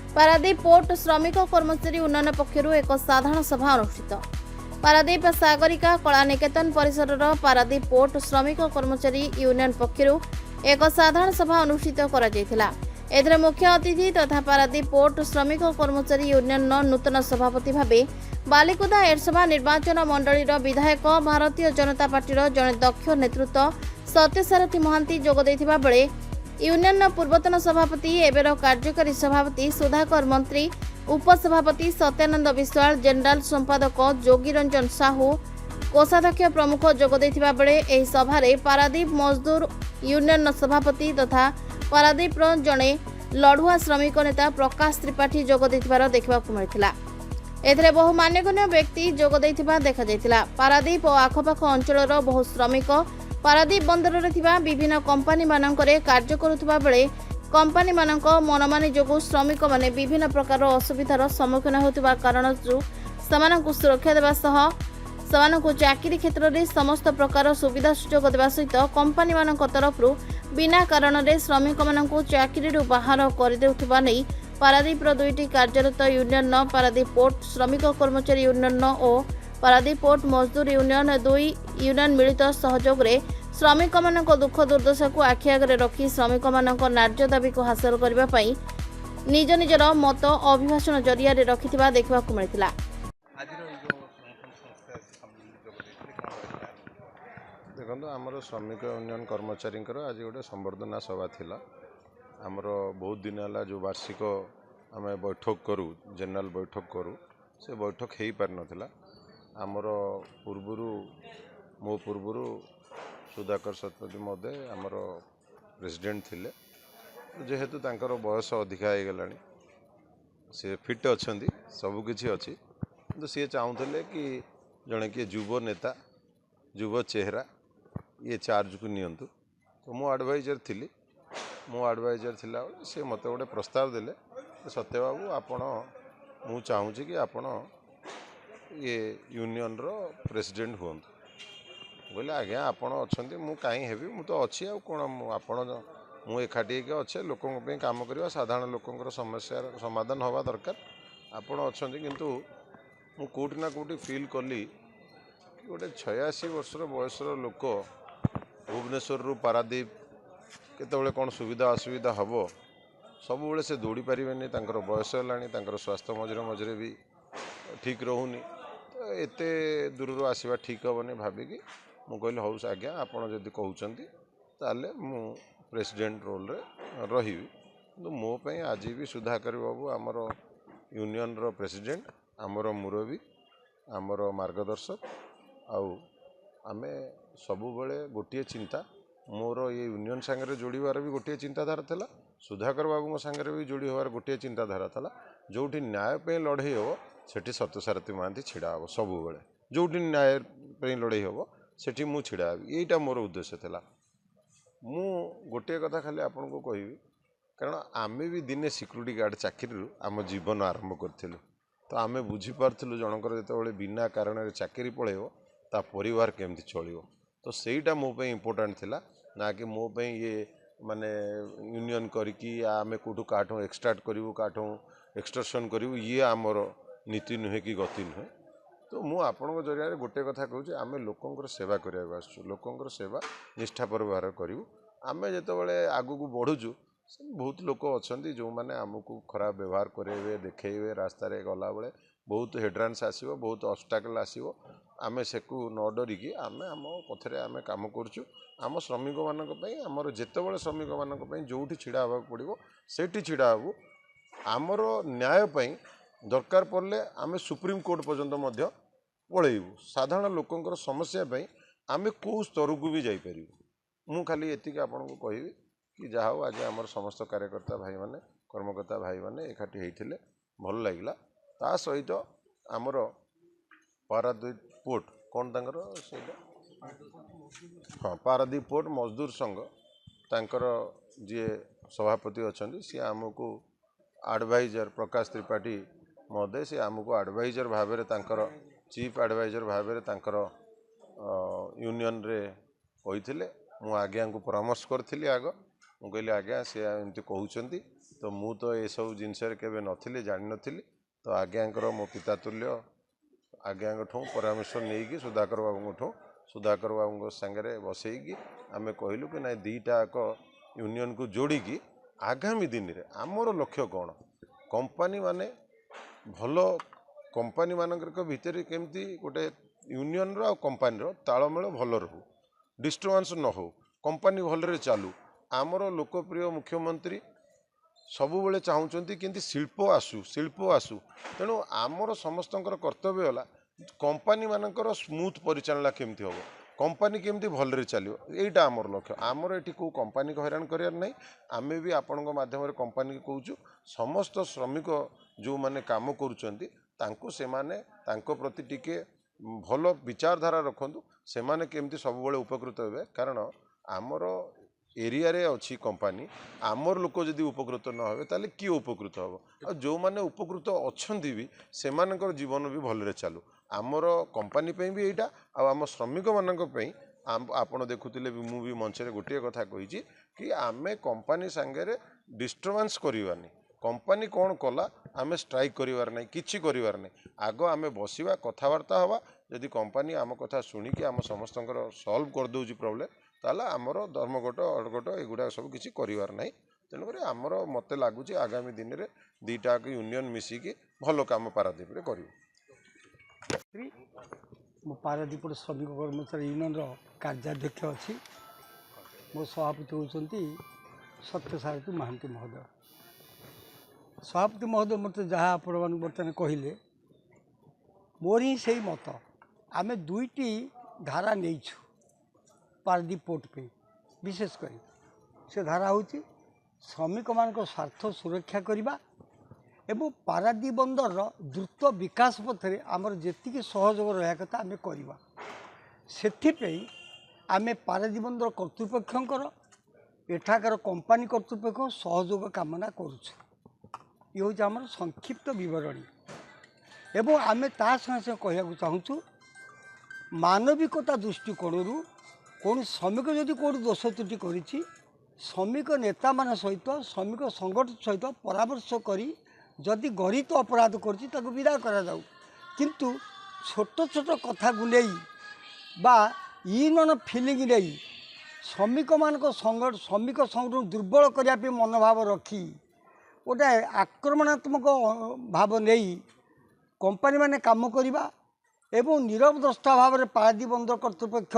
Paradip port श्रमिक कर्मचारी उन्नयन पक्षर एक साधारण सभा अनुष्ठित। पारादीप सागरिका कला निकेतन परिसर पारादीप पोर्ट श्रमिक कर्मचारी यूनियन पक्षर एक साधारण सभा अनुष्ठित कर मुख्य अतिथि तथा पारादीप पोर्ट श्रमिक कर्मचारी यूनियन नूतन सभापति भावे बालिकुदा एरसभा निर्वाचन मंडलीर विधायक भारतीय जनता पार्टीर जड़े दक्ष नेतृत्व सत्यसारथी महांती जोग देथिबा बेले यूनियन पूर्वतन सभापति एबेर कार्यकारी सभापति सुधाकर मंत्री उपसभापति सत्यानंद विश्वाल जेनेराल संपादक जोगी रंजन साहू कोषाध्यक्ष प्रमुख जोग देथिबा बेले एही सभारे पारादीप मजदूर यूनियन सभापति तथा पारादीप जड़े लड़ुआ श्रमिक नेता प्रकाश त्रिपाठी जोग देथिबार देखिबाकु मिलिथिला। एथिरे बहु मान्यगण्य व्यक्ति जोग देथिबा देखा जायतिला। पारादीप और आखपाख अंचलर बहु श्रमिक पारादीप बंदर में विभिन्न कंपानी मानकरे कार्य करुवा बेले कंपानी मानक मनमानी जोगु श्रमिक माने विभिन्न प्रकार असुविधार सम्मुखीन होतिबा कारण सेमानकु सुरक्षा देवा सह सेमानकु चाकरी क्षेत्र में समस्त प्रकार सुविधा सुजोग देवा सहित कंपानी मानक तरफ बिना कारण श्रमिक मानकु चाकरी बाहर कर नहीं पारादीप दुईटी कार्यरत यूनियन पारादीप पोर्ट श्रमिक कर्मचारी यूनियन और पारादीप पोर्ट मजदूर यूनियन दुई यूनियन मिलित सहयोग रे श्रमिक मानक दुख दुर्दशा को आखि आगे रखी श्रमिक मानक न्याय्य दाबी को हासिल करने पाई निज निजर मत अभिभाषण जरिया रखिथिबा देखिबाकु मिलिथिला। देखो आमर श्रमिक यूनियन कर्मचारी आज गोटे संबर्धना सभा थिला। आमर बहुत दिन है जो वार्षिक आम बैठक करूँ जेनेराल बैठक करूँ से बैठक हो पार नाला। आमर पूर्वर मो पूर्वर सुधाकर शतपथी महोदय आमर प्रेसिडेंट थिले जेहेतु तांकर बयस अधिका हो गला सी फिट अच्छा सबकिछि अच्छी तो सी चाहूले कि जड़े किए युव नेता युव चेहरा ये चार्ज को नियंतु तो मो एडवाइजर थी मो एडवाइजर थिला सी मत गोटे प्रस्ताव देले सत्य बाबू आपण मु चाहूँगी कि आपण ये यूनियन रो प्रेसिडेंट हूँ बोले आज्ञा आपण अच्छा मु कहीं हेबी मु तो अच्छी आ कौन आपण मु एकाठी अच्छे लोकों काम करवा साधारण लोकों समस्या समाधान हवा दरकार आपण अच्छा किंतु मु कोटी ना कोटी फील कली कि गोटे 86 वर्षर बयसर लोक भुवनेश्वर रु पारादीप केतबेले कौन सुविधा असुविधा हम सब से दौड़ी पारे बयस है स्वास्थ्य मझे मझे भी ठीक रोनी तो एत दूर आसवा ठीक हेनी भाविकी मुझे कहली हौ आज्ञा आपड़ जदि कहते ताले मु प्रेसिडेंट रोल रे रही तो मोपाई आज भी सुधाकर बाबू आमर यूनियन रो प्रेसिडेंट आमर मुरबी आमर मार्गदर्शक आमे सबु बेले गोटे चिंता मोर ये यूनियन सांगे जोड़ार भी गोटे चिंताधारा था सुधाकर बाबू सांगे भी जोड़ी हबार गोटे चिंताधारा था जोटी न्याय पे लड़े हम सेठी सत्यसारथी महांती छिड़ा हम सबु बेले जोटी न्याय पे लड़े हम सेठी मु छिड़ा यहीटा मोर उद्देश्य था। मु गोटे कथा खाली आपन को कहबी कारण आमे भी दिने सिक्यूरीटी गार्ड चाकरी आम जीवन आरंभ करूँ तो आमे बुझीपारूँ जनकर जो बिना कारण चाकरी पड़ेब ता परिवार केमती चलो तो सहीटा मो पे इम्पोर्टाट थिला ना कि मो पे ये माने यूनियन करिकी आमे कोठू काठों एक्सट्राक्ट करूँ काठों एक्सटर्शन करूँ ये आमर नीति नुहे कि गति नुहे तो मु आपण जरिया गोटे कथा कहूँ आम लोकंर सेवा करने आसु लोकंर सेवा निष्ठापर व्यवहार करूँ आम जिते आगू बढ़ुचु बहुत लोक अच्छा जो मैंने आमको खराब व्यवहार करेंगे देखेबे रास्तार गला बेले बहुत हेड्रान्स आसो बहुत ऑब्स्टैकल आसो आमे से न डरिकी आमे आम पथरे आमे काम करुचु आम श्रमिक मानक आमर जितेबाला श्रमिक मानक जोठी छिड़ा हवा पड़ो सेठी छिड़ा हबू आमर न्याय दरकार पड़े आमे सुप्रीम कोर्ट पर्यंत पलैबू साधारण लोकंर समस्या आमे कौ स्तर को भी जापर मु खाली एति आपन को कहबी कि जहाँ हो आज आमर समस्त कार्यकर्ता भाई माने कर्मकर्ता भाई माने एकाठी होते भल लगिला ता सहित आमर पारादीप पोर्ट कौन तांकर हाँ पारादीप पोर्ट मजदूर संघ तांकर जी सभापति अच्छा सी आमको एडवाइजर प्रकाश त्रिपाठी महोदय सी आमको एडवाइजर भाव में चीफ एडवाइजर भाव में यूनियन रे होइथिले मु आज्ञा को परामर्श करी आग मुझे आज्ञा सी एमती कहते तो मु तो ये सब जिनस केवे नथिली जानि नथिली तो आज्ञाकर मो पिता तुल्य आज्ञा परामर्श नहीं सुधाकर बाबू सुधाकर बाबू सागरे बसईकी आम कहलु कि ना दीटाक यूनियन को जोड़िकी आगामी दिन में आमर लक्ष्य कौन कंपनी माने भल कंपनी मानक भितर केमती गोटे यूनियन रो कंपनी रो तालमेल भल रहू डिस्टर्बांस न हो कंपनी भलरे चालू आमर लोकप्रिय मुख्यमंत्री सबुबले चाहूँगी कि शिल्प आसू तेणु आमर समस्त कर्तव्य है कंपनी मानकर स्मूथ परिचालना केमती हम कंपनी केमती भलरे चलो यहीटा आमर लक्ष्य आमर ये कौ कंपनी को हैरान करार नहीं आम भी आपण माध्यम कंपनी को कहूँ समस्त श्रमिक जो मैंने काम कर प्रति टिके भल विचारधारा रखु से केमती सब उपकृत हे कारण आमर एरिया रे अच्छी कंपनी आमर लोक जदि उपकृत न हो ताले किए उपकृत हम और जो मैंने उपकृत अच्छा भी से जीवन भी भलरे चलू आमर कंपनी पे भी यहाँ आम श्रमिक मानी आपण देखुले भी मुझे मंच गोटे कथा कही कि आमे कंपनी सांगे डिस्टर्बांस करवानी कंपनी कौन कला आमे स्ट्राइक करिवार नहीं किछि करिवार नहीं आग आमे बसिवा कथबार्ता हवा यदि कंपनी आम कथा शुणिकी आम समस्त सल्व कर दउछि प्रॉब्लम ताला आमर धर्मघट अड़घट एगुड़ा सब किछि करिवार नहीं तेणुक आमर मते लगुच आगामी दिन में दीटा यूनियन मिसिकी भल काम पारादीप रे करिवो मो पारादीप श्रमिक कर्मचारी यूनियन कार्याध्यक्ष अच्छी मो सभापति होती सत्यसारथी महांती महोदय सभापति महोदय मत जहाँ आपण बर्तमान कहले मोर ही से मत आम दुईटी धारा नहीं पारादीप पोर्ट पे विशेषकर से धारा हूँ श्रमिक मान स्वार्थ सुरक्षा करवा एवं पारादीप बंदर द्रुत विकास पथरे आमर जी सहयोग रहा कथा आम करवा से आम पारादीप बंदर कर्तृपक्षर एठाकार कंपनी कर्तृपक्ष सहयोग कामना करुछु ये हूँ आम संक्षिप्त बरणी एवं आम ता संगे कहूँ चाहूँ मानविकता दृष्टिकोण कौन श्रमिक जदि कौट दोष त्रुटि कर श्रमिक नेता मान सहित श्रमिक संगठन सहित परामर्श करी जदि गरित अपराध कर विदा करा जाऊ किंतु छोट छोट कथा को नहीं बा यूनियन फिलिंग नहीं श्रमिक मान श्रमिक संगठन दुर्बल करने मनोभाव रखी गोटे आक्रमणात्मक भाव नहीं कंपनी माने काम करवा एवं नीरव द्रष्टा भाव में पारादीप बंदर कर्तृपक्ष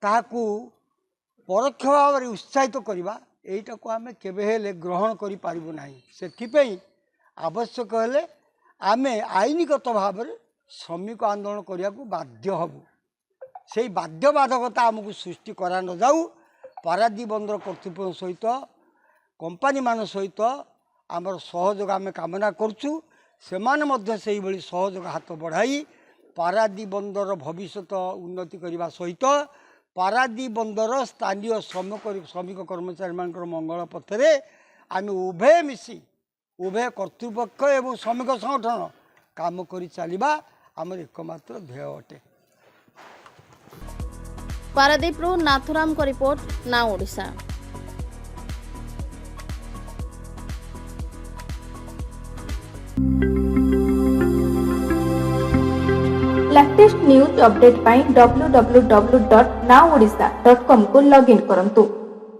ताकू परोक्ष भाव में उत्साहित करवा यहीटा को आम केबे ग्रहण करें से आवश्यक हेले आम आईनगत भाव में श्रमिक आंदोलन करने को बाध्य हबू से बाध्यबाधकता आमको सृष्टि करा न जाऊ पारादीप बंदर कर्तृपक्ष सहित कंपनी मान सहित आमर सहयोग आम कामना करुँ से सहयोग हाथ बढ़ाई पारादीप बंदर भविष्य उन्नति करने सहित पारादीप बंदर स्थानीय श्रमिक कर्मचारी मान मंगल पथरे आम उभय मिसी उभय कर्तृपक्ष एवं श्रमिक संगठन काम कर चलवा आमर एकमात्र ध्येय अटे। पारादीप नाथुराम को report now Odisha. Latest news update पाई www.nowodisha.com को लॉगिन करंतु।